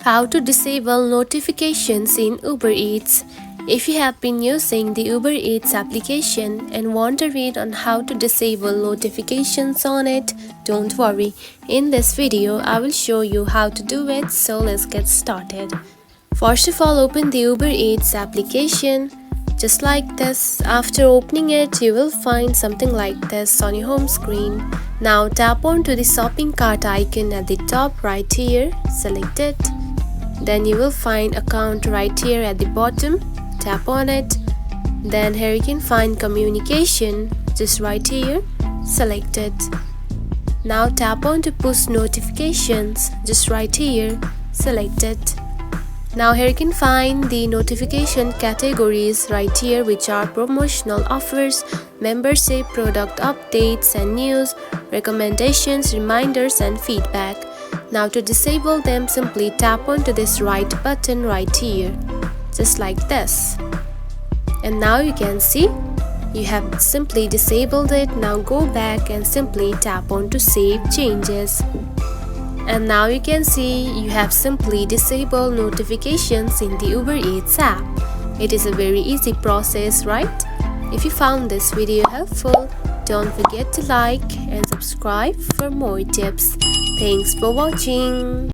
How to disable notifications in Uber Eats. If you have been using the Uber Eats application and want to read on how to disable notifications on it, don't worry. In this video, I will show you how to do it, so let's get started. First of all, open the Uber Eats application. Just like this. After opening it, you will find something like this on your home screen. Now tap on to the shopping cart icon at the top right here. Select it. Then you will find account right here at the bottom. Tap on it. Then here you can find communication just right here. Select it. Now tap on to push notifications just right here. Select it. Now here you can find the notification categories right here, which are promotional offers, membership, product updates and news, recommendations, reminders and feedback. Now to disable them, simply tap onto this right button right here, just like this. And now you can see you have simply disabled it. Now go back and simply tap on to save changes. And now you can see you have simply disabled notifications in the Uber Eats app. It is a very easy process, right? If you found this video helpful, don't forget to like and subscribe for more tips. Thanks for watching.